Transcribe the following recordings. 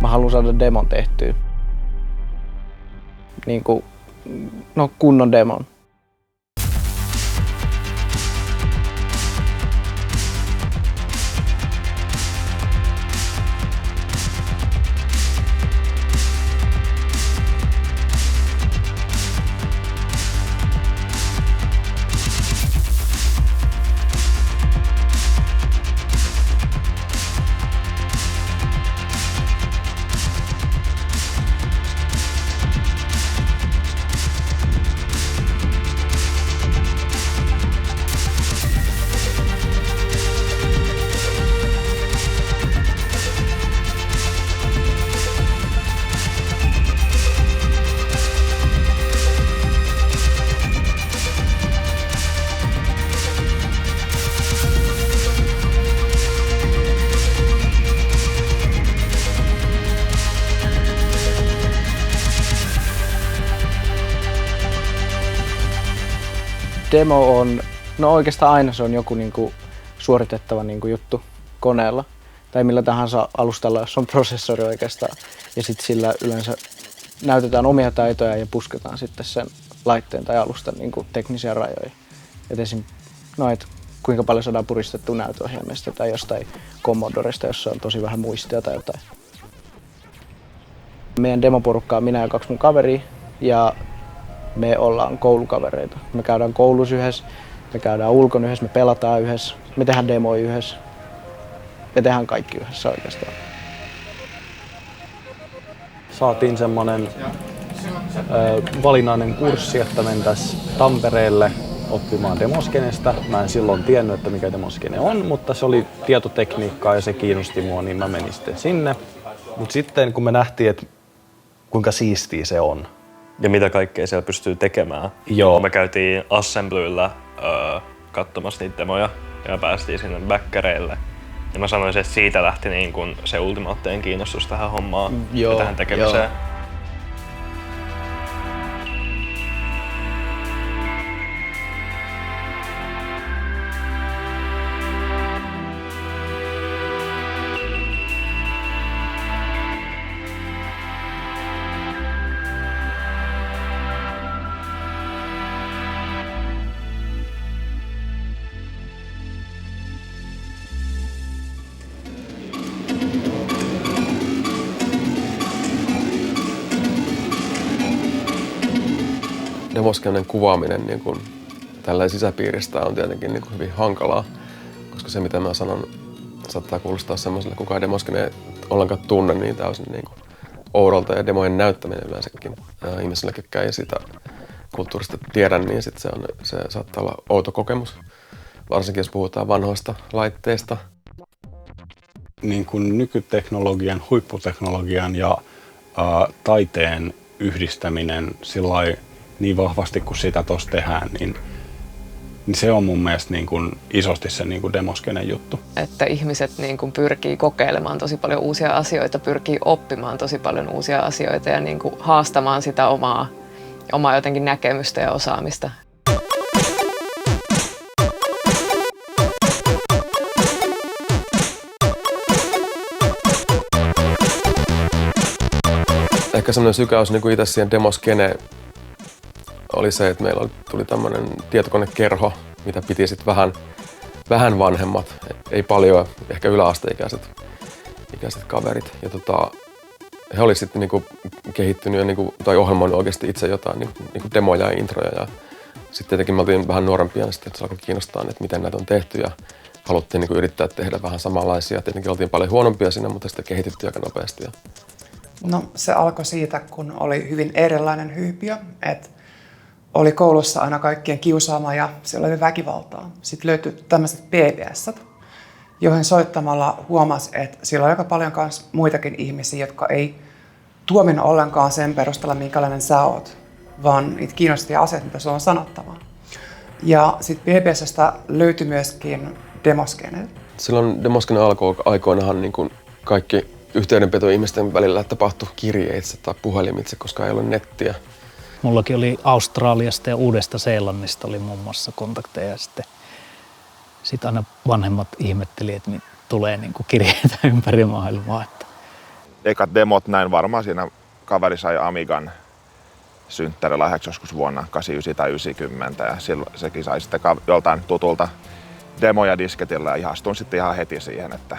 Mä haluan saada demon tehtyä. Niinku, no kunnon demon. Demo on, no oikeastaan aina se on joku niinku suoritettava niinku juttu koneella tai millä tahansa alustalla, jos on prosessori oikeastaan. Ja sitten sillä yleensä näytetään omia taitoja ja pusketaan sitten sen laitteen tai alustan niinku teknisiä rajoja. Et esim. No, et kuinka paljon saadaan puristettua näytöohjelmista tai jostain Commodoresta, jossa on tosi vähän muistia tai jotain. Meidän demoporukka on minä ja 2 mun kaveria ja me ollaan koulukavereita. Me käydään koulussa yhdessä, me käydään ulkona yhdessä, me pelataan yhdessä, me tehdään demoja yhdessä. Me tehdään kaikki yhdessä oikeastaan. Saatiin semmonen valinnainen kurssi, että mentäisiin Tampereelle oppimaan demoskenestä. Mä en silloin tiennyt, että mikä demoskene on, mutta se oli tietotekniikkaa ja se kiinnosti mua, niin mä menin sitten sinne. Mut sitten kun me nähtiin, että kuinka siistiä se on. Ja mitä kaikkea siellä pystyy tekemään. Joo. Me käytiin Assemblyllä katsomassa niitä demoja ja päästiin sinne backereille. Ja mä sanoisin, että siitä lähti niin kun se ultimaattinen kiinnostus tähän hommaan ja tähän tekemiseen. Joo. Demoskeneen kuvaaminen niin kuin tällä sisäpiiristä on tietenkin niin kuin hyvin hankalaa, koska se mitä mä sanon saattaa kuulostaa semmoiselle, kuka ei demoskeneen ollenkaan tunne niin täysin niin kuin oudolta ja demojen näyttäminen yleensäkin. Ihmisille, jotka ei sitä kulttuurista tiedä, niin sit se saattaa olla outo kokemus, varsinkin jos puhutaan vanhoista laitteista. Niin kuin nykyteknologian, huipputeknologian ja taiteen yhdistäminen sillai niin vahvasti kuin sitä tuossa tehdään, niin se on mun mielestä niin kuin isosti se niin kuin demoskenen juttu. Että ihmiset niin kuin pyrkii kokeilemaan tosi paljon uusia asioita, pyrkii oppimaan tosi paljon uusia asioita ja niin kuin haastamaan sitä omaa jotenkin näkemystä ja osaamista. Ehkä semmoinen sykäys niin kuin itse siihen demoskeneen oli se, että meillä tuli tämmöinen tietokonekerho, mitä piti sitten vähän vanhemmat, ei paljon, ehkä yläasteikäiset kaverit. Ja he oli sitten niinku kehittynyt ja niinku, tai ohjelmoinut oikeasti itse jotain niinku demoja ja introja. Ja sitten tietenkin me oltiin vähän nuorempia, niin sitten se alkoi kiinnostaa, että miten näitä on tehty ja haluttiin niinku yrittää tehdä vähän samanlaisia. Tietenkin oltiin paljon huonompia siinä, mutta sitten kehityttiin aika nopeasti. No se alkoi siitä, kun oli hyvin erilainen hyypiö, että oli koulussa aina kaikkien kiusaama ja siellä oli väkivaltaa. Sitten löytyi tämmöiset BBS-t, joihin soittamalla huomasi, että siellä oli aika paljon myös muitakin ihmisiä, jotka ei tuominut ollenkaan sen perusteella, minkälainen sä oot, vaan niitä kiinnostavia asioita, mitä sulla on sanottavaa. Ja sitten BBS:stä löytyi myöskin demoskene. Silloin demoskene aikoinahan niin kuin kaikki yhteydenpito ihmisten välillä tapahtui kirjeitse tai puhelimitse, koska ei ollut nettiä. Mullakin oli Australiasta ja Uudesta-Seelannista oli muun muassa kontakteja ja sitten aina vanhemmat ihmetteli, että tulee niin kuin kirjeitä ympäri maailmaa. ekat demot näin varmaan siinä kaveri sai Amigan synttärilahjaksi joskus vuonna 89 tai 90 ja sekin sai sitten joltain tutulta demoja disketillä ja ihastuin sitten ihan heti siihen, että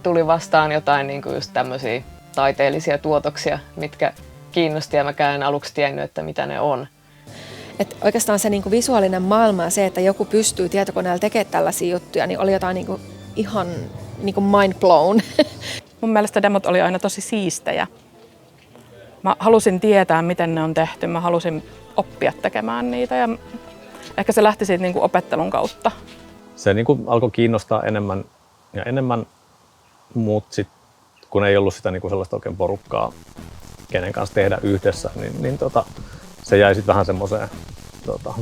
Tuli vastaan jotain niin kuin just tämmöisiä taiteellisia tuotoksia, mitkä kiinnosti ja mäkään en aluksi tiennyt, että mitä ne on. Et oikeastaan se niinku visuaalinen maailma ja se, että joku pystyy tietokoneella tekemään tällaisia juttuja, niin oli jotain niinku ihan niinku mind blown. Mun mielestä demot oli aina tosi siistejä. Mä halusin tietää, miten ne on tehty. Mä halusin oppia tekemään niitä ja ehkä se lähti siitä niinku opettelun kautta. Se niinku alkoi kiinnostaa enemmän ja enemmän, mutta sit, kun ei ollut sitä niinku sellaista oikein porukkaa, kenen kanssa tehdä yhdessä, niin se jäi sitten vähän semmoiseen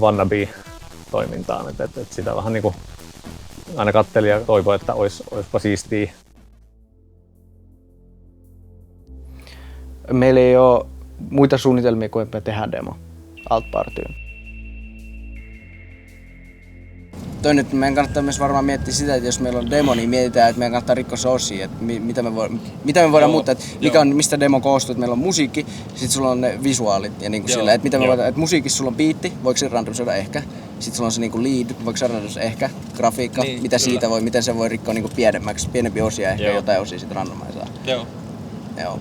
wannabe-toimintaan, että sitä vähän niinku aina katteli ja toivoi, että olisipa siistiä. Meillä ei ole muita suunnitelmia kuin me tehdään demo Alt-partyyn. Toi nyt meidän kannattaa myös varmaan miettiä sitä, että jos meillä on demo, niin mietitään, että meidän kannattaa rikkoa se osia, että mitä me voidaan muuttaa, että mistä demo koostuu, että meillä on musiikki, sitten sulla on ne visuaalit ja niin kuin sillä, että mitä me voidaan, että musiikissa sulla on biitti, voiko se randomisoida ehkä, sitten sulla on se niin kuin lead, voiko se randomisoida ehkä, grafiikka, niin, mitä siitä voi, miten se voi rikkoa niin kuin pienempiä osia, ehkä jotain osia sitten randomisaa. Joo.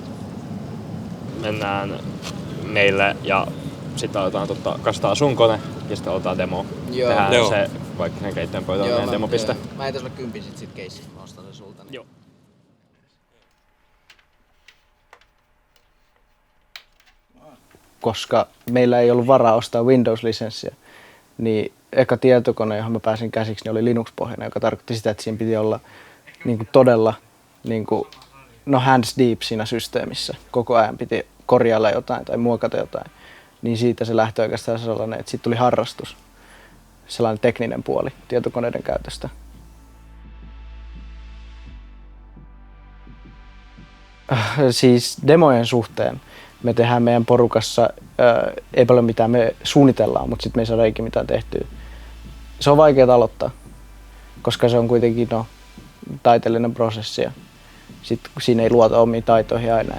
Mennään meille ja sitten aletaan kastaa sun kone ja sitten aletaan demo. Tehdään se vaikka sen keittiön pöytään meidän demopiste. Mä heitän sulle 10 sit keissistä, mä ostan sen sulta. Niin. Joo. Koska meillä ei ollut varaa ostaa Windows-lisenssiä, niin eka tietokone, johon mä pääsin käsiksi, niin oli Linux-pohjainen, joka tarkoitti sitä, että siinä piti olla niin kuin todella niin kuin, hands deep siinä systeemissä. Koko ajan piti korjailla jotain tai muokata jotain. Niin siitä se lähtee oikeastaan sellainen, että siitä tuli harrastus. Sellainen tekninen puoli tietokoneiden käytöstä. Siis demojen suhteen me tehdään meidän porukassa, ei paljon mitään me suunnitellaan, mutta sitten me ei saada ikinä mitään tehtyä. Se on vaikeaa aloittaa, koska se on kuitenkin taiteellinen prosessi ja sitten siinä ei luota omiin taitoihin aina.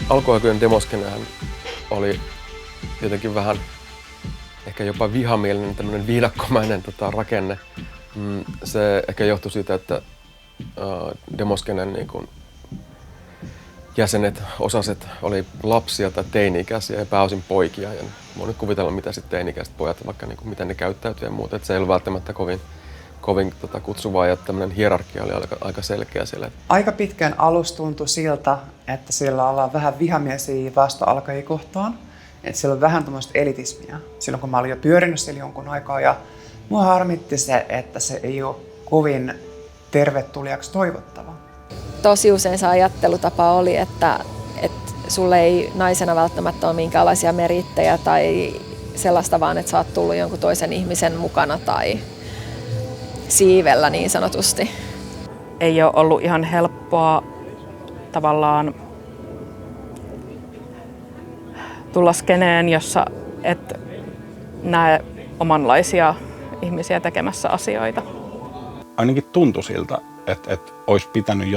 Alkuaikojen demoskenehän oli jotenkin vähän ehkä jopa vihamielinen tämmöinen viidakkomainen rakenne. Se ehkä johtui siitä, että demoskenen niin kuin jäsenet, osaset oli lapsia tai teini-ikäisiä ja pääosin poikia. Ja voin nyt kuvitella, mitä sitten teini-ikäiset pojat, vaikka niin kuin, miten ne käyttäytyy ja muuta. Että se ei ollut välttämättä kovin kutsuvaa ja tämmöinen hierarkia oli aika selkeä siellä. Aika pitkään alus tuntui siltä, että siellä ollaan vähän vihamiesiä vasta-alkajia kohtaan. Että siellä on vähän tämmöistä elitismiä. Silloin kun mä olin jo pyörinyt siellä jonkun aikaa ja mua harmitti se, että se ei ole kovin tervetulleeksi toivottava. tosi usein se ajattelutapa oli, että sulle ei naisena välttämättä ole minkäänlaisia merittejä tai sellaista, vaan että sä oot tullut jonkun toisen ihmisen mukana tai siivellä niin sanotusti. Ei ole ollut ihan helppoa tavallaan tulla skeneen, jossa et näe omanlaisia ihmisiä tekemässä asioita. Ainakin tuntui siltä, että olisi pitänyt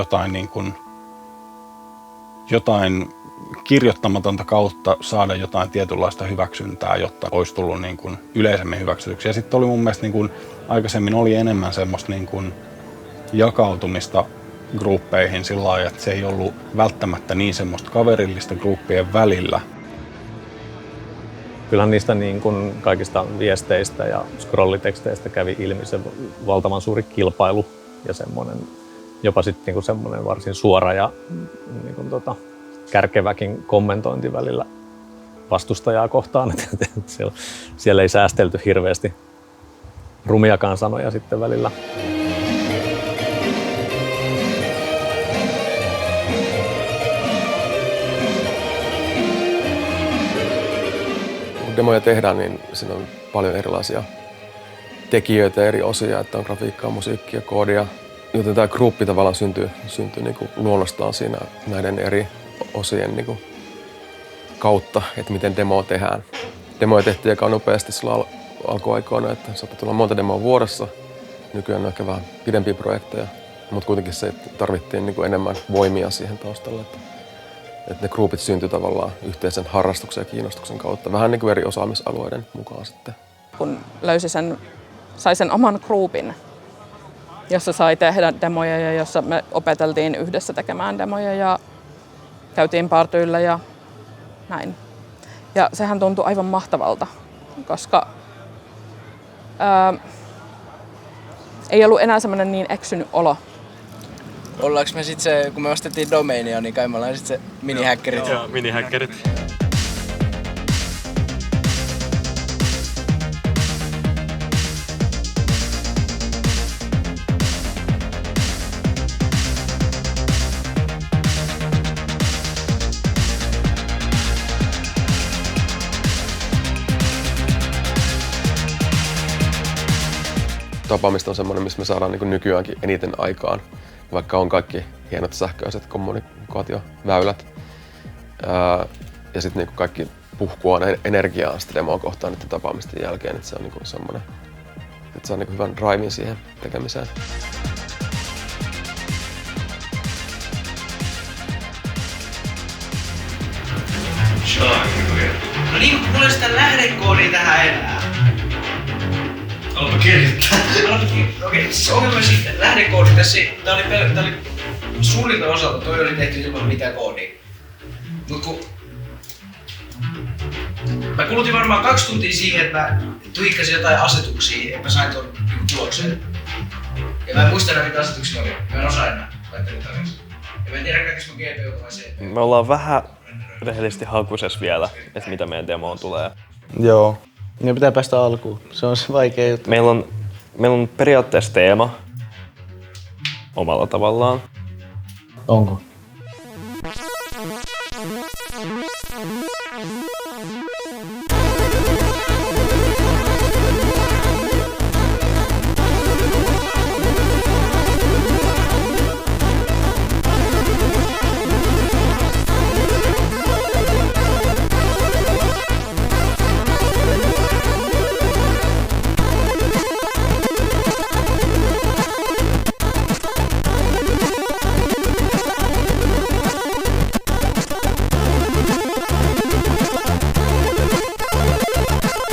jotain kirjoittamatonta kautta saada jotain tietynlaista hyväksyntää, jotta olisi tullut niin kuin yleisemmin hyväksytyksi. Ja sitten oli mun mielestä niin kuin aikaisemmin oli enemmän semmoista niin kuin jakautumista gruppeihin sillä lailla, että se ei ollut välttämättä niin semmoista kaverillista gruppien välillä. Kyllähän niistä niin kuin kaikista viesteistä ja scrolliteksteistä kävi ilmi se valtavan suuri kilpailu ja semmoinen, jopa sitten niin kuin semmoinen varsin suora ja niin kuin kärkeväkin kommentointi välillä vastustajaa kohtaan. Että siellä ei säästelty hirveästi rumiakaan sanoja sitten välillä. Kun demoja tehdään, niin siinä on paljon erilaisia tekijöitä ja eri osia, että on grafiikkaa, musiikkia, koodia. Joten tämä gruppi tavallaan syntyy niin kuin luonnostaan siinä näiden eri osien niin kuin kautta, että miten demoa tehdään. Demoja tehtiin aika nopeasti silloin alkuaikoina, että saattoi tulla monta demoa vuodessa. Nykyään on ehkä vähän pidempiä projekteja, mutta kuitenkin se tarvittiin niin kuin enemmän voimia siihen taustalle. Että ne groupit syntyi tavallaan yhteisen harrastuksen ja kiinnostuksen kautta, vähän niin kuin eri osaamisalueiden mukaan sitten. Kun sai sen oman groupin, jossa sai tehdä demoja ja jossa me opeteltiin yhdessä tekemään demoja ja käytiin partyillä ja näin. Ja sehän tuntui aivan mahtavalta, koska ei ollut enää semmoinen niin eksynyt olo. Ollaanko me sitten se, kun me ostettiin domainia, niin kai me ollaan sitten se minihäkkerit? Joo, minihäkkerit. Tapaamista on semmoinen, missä me saadaan niin kuin nykyäänkin eniten aikaan, vaikka on kaikki hienot sähköiset kommunikaatioväylät. Ja sitten niin kuin kaikki puhkuaa energiaa sitä demoa kohtaan niiden tapaamisten jälkeen, että se on niin kuin semmoinen, että saa niin kuin hyvän drivein siihen tekemiseen. No niin, mulla on sitä lähdekoodia tähän enää. Haluatko kirjoittaa? Okei, siis ongelma on sitten lähdekoodi tässä. Tää oli suunnilta osalta, toi oli tehty ilman mitään koodia. Mut kun mä kulutin varmaan 2 tuntia siihen, että mä tuikkasin jotain asetuksia, että mä sain ton tuloksen. Ja mä en muista enää mitä asetuksia oli. Mä en osaa enää laittaa takaisin. Ja mä en tiedä kaikista mun GPU vai CPU. Me ollaan vähän rehellisesti hakusessa vielä, että mitä meidän demoon tulee. Joo. Ne pitää päästä alkuun. Se on se vaikea juttu. Meillä on periaatteessa teema omalla tavallaan. Onko?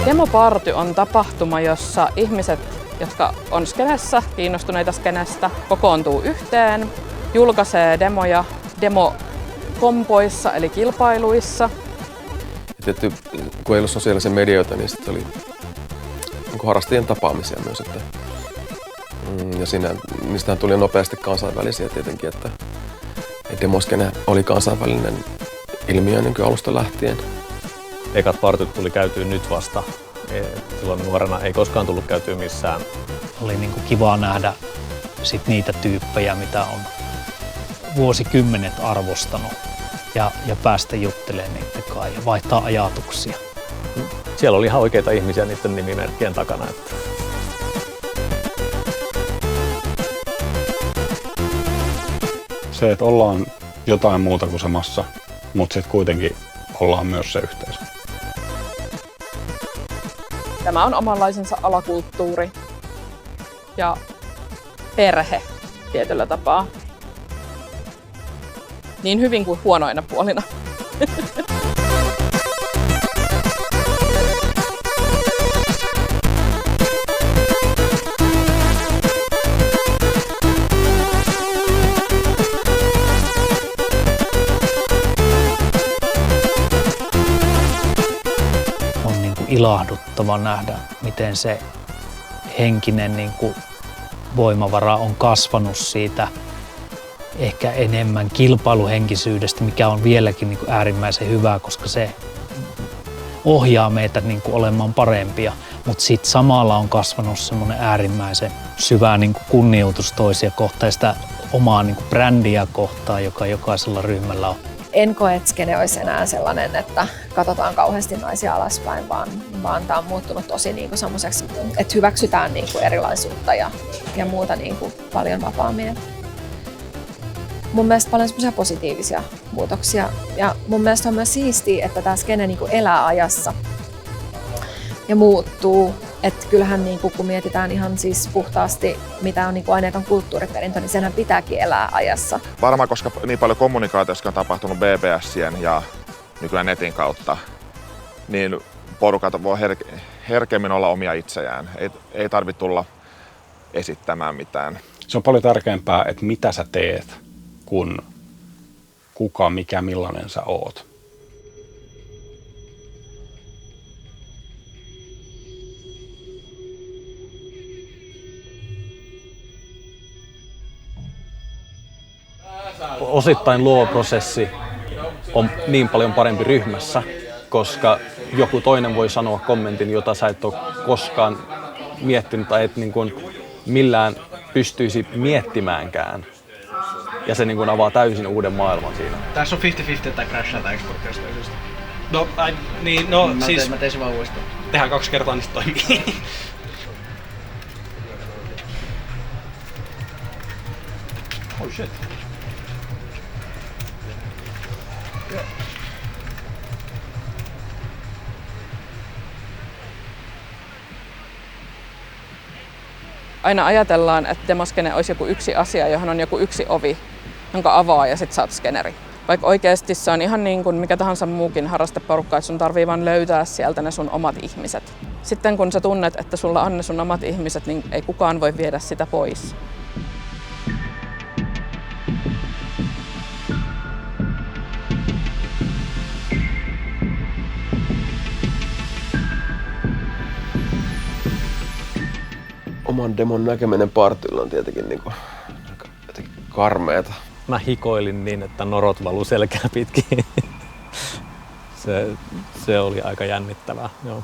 Demoparty on tapahtuma, jossa ihmiset, jotka on skenessä, kiinnostuneita skenestä, kokoontuu yhteen, julkaisee demoja demokompoissa eli kilpailuissa. Tietty, kun ei ollut sosiaalisia medioita, niin sitten oli harrastajien tapaamisia myös. Että, ja niistähän tuli nopeasti kansainvälisiä tietenkin, että demoskene oli kansainvälinen ilmiö niin kuin alusta lähtien. Ekat partyt tuli käytyä nyt vasta. Silloin nuorena ei koskaan tullut käytyä missään. Oli niin kuin kivaa nähdä sit niitä tyyppejä, mitä on vuosikymmenet arvostanut ja päästä juttelemaan niiden kanssa ja vaihtaa ajatuksia. Siellä oli ihan oikeita ihmisiä niiden nimimerkkien takana. Että se, että ollaan jotain muuta kuin se massa, mutta sitten kuitenkin ollaan myös se yhteisö. Tämä on omanlaisensa alakulttuuri ja perhe tietyllä tapaa. Niin hyvin kuin huonoina puolina. On niin kuin ilahduttava nähdä, miten se henkinen niin kuin voimavara on kasvanut siitä ehkä enemmän kilpailuhenkisyydestä, mikä on vieläkin niin kuin äärimmäisen hyvää, koska se ohjaa meitä niin kuin olemaan parempia. Mutta sitten samalla on kasvanut semmoinen äärimmäisen syvä niin kuin kunnioitus toisia kohtaan ja sitä omaa niin kuin brändiä kohtaan, joka jokaisella ryhmällä on. En koe, että skene olisi enää sellainen, että katsotaan kauheasti naisia alaspäin, vaan tämä on muuttunut tosi niin kuin semmoiseksi, että hyväksytään niin kuin erilaisuutta ja muuta niin kuin paljon vapaammin. Mun mielestä paljon semmoisia positiivisia muutoksia ja mun mielestä on myös siistiä, että tämä skene niin kuin elää ajassa ja muuttuu. Että kyllähän niin kuin, kun mietitään ihan siis puhtaasti, mitä on niin kuin aineeton kulttuuriperintö, niin senhän pitääkin elää ajassa. Varmaan koska niin paljon kommunikaatiosta on tapahtunut BBSien ja nykyään netin kautta, niin porukat voi herkemmin olla omia itseään. Ei tarvitse tulla esittämään mitään. Se on paljon tärkeämpää, että mitä sä teet, kuin kuka, mikä, millainen sä oot. osittain luova prosessi on niin paljon parempi ryhmässä, koska joku toinen voi sanoa kommentin, jota sä et ole koskaan miettinyt tai et niin kuin millään pystyisi miettimäänkään. Ja se niin kuin avaa täysin uuden maailman siinä. Tässä on 50-50, että crashaa tää exporttiasteisesti. Siis... Mä tein se vaan uudestaan. Tehdään 2 kertaa, niin se toimii. Oh shit. Aina ajatellaan, että demoskene olisi joku yksi asia, johon on joku yksi ovi, jonka avaa ja sit sä oot skeneri. Vaikka oikeasti se on ihan niin kuin mikä tahansa muukin harrasteporukka, että sun tarvii vaan löytää sieltä ne sun omat ihmiset. Sitten kun sä tunnet, että sulla on ne sun omat ihmiset, niin ei kukaan voi viedä sitä pois. Oman demon näkeminen partyilla on tietenkin niinku jotenkin karmeeta. Mä hikoilin niin, että norot valu selkää pitkin. Se oli aika jännittävää, joo.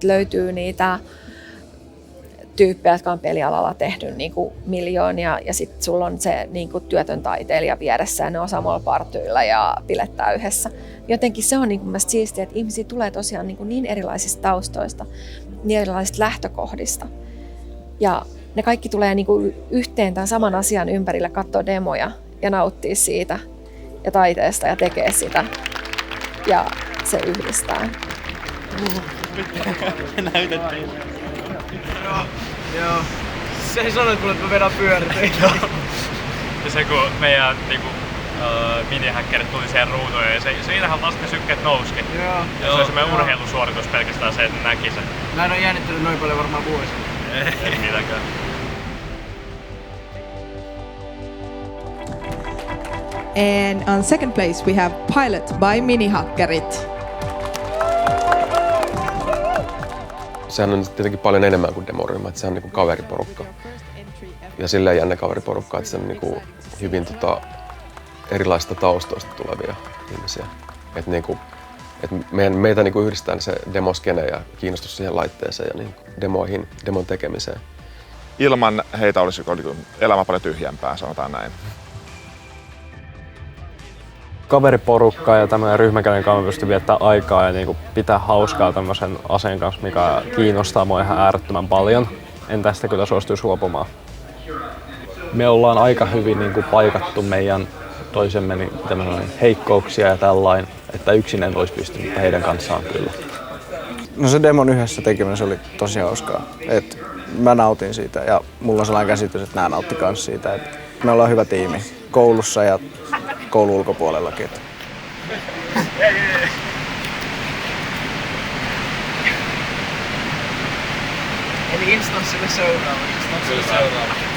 Löytyy niitä tyyppejä, jotka on pelialalla tehnyt niin kuin miljoonia ja sitten sulla on se niin kuin työtön taiteilija vieressä ja ne on samalla partyilla ja bilettää yhdessä. Jotenkin se on niin kuin mielestäni siistiä, että ihmisiä tulee tosiaan niin erilaisista taustoista, niin erilaisista lähtökohdista. Ja ne kaikki tulee niin kuin yhteen tämän saman asian ympärille, katsoo demoja ja nauttii siitä ja taiteesta ja tekee sitä. Ja se yhdistää. Näytettiin. Joo. Se sanoit mulle, että mä vedän pyöriteitä. Ja se kun meidän niinku, minihäkkerit tuli siihen ruutuun ja siinähän lasten sykkeet nousikin. Joo. Ja se oli semmoinen urheilusuoritus pelkästään se, että näki sen. Mä en oo jännittänyt noin paljon varmaan vuosia. Ei mitäkään. And on second place we have Pilot by Minihakkerit. Sehän on tietenkin paljon enemmän kuin demoryhmä, että se on niinku kaveriporukka. Ja silleen jännä kaveriporukka, että se on niinku hyvin erilaisista taustoista tulevia ihmisiä. Että niinku, meitä niinku yhdistää se demoskene ja kiinnostus siihen laitteeseen ja niinku demon tekemiseen. Ilman heitä olisi elämä paljon tyhjempää, sanotaan näin. Kaveriporukka ja tämmöinen ryhmäkäinen kanssa pystyy viettämään aikaa ja niinku pitää hauskaa tämmöisen aseen kanssa, mikä kiinnostaa mua ihan äärettömän paljon. En tästä kyllä suostuisi luopumaan. Me ollaan aika hyvin niinku paikattu meidän toisemme heikkouksia ja tällainen, että yksin en olisi pystynyt, mutta heidän kanssaan kyllä. No se demon yhdessä tekeminen se oli tosi hauskaa. Et mä nautin siitä ja mulla on sellainen käsitys, että nämä nautti kans siitä. Et me ollaan hyvä tiimi koulussa ja koulun ulkopuolellakin. Eli instanssille seuraava.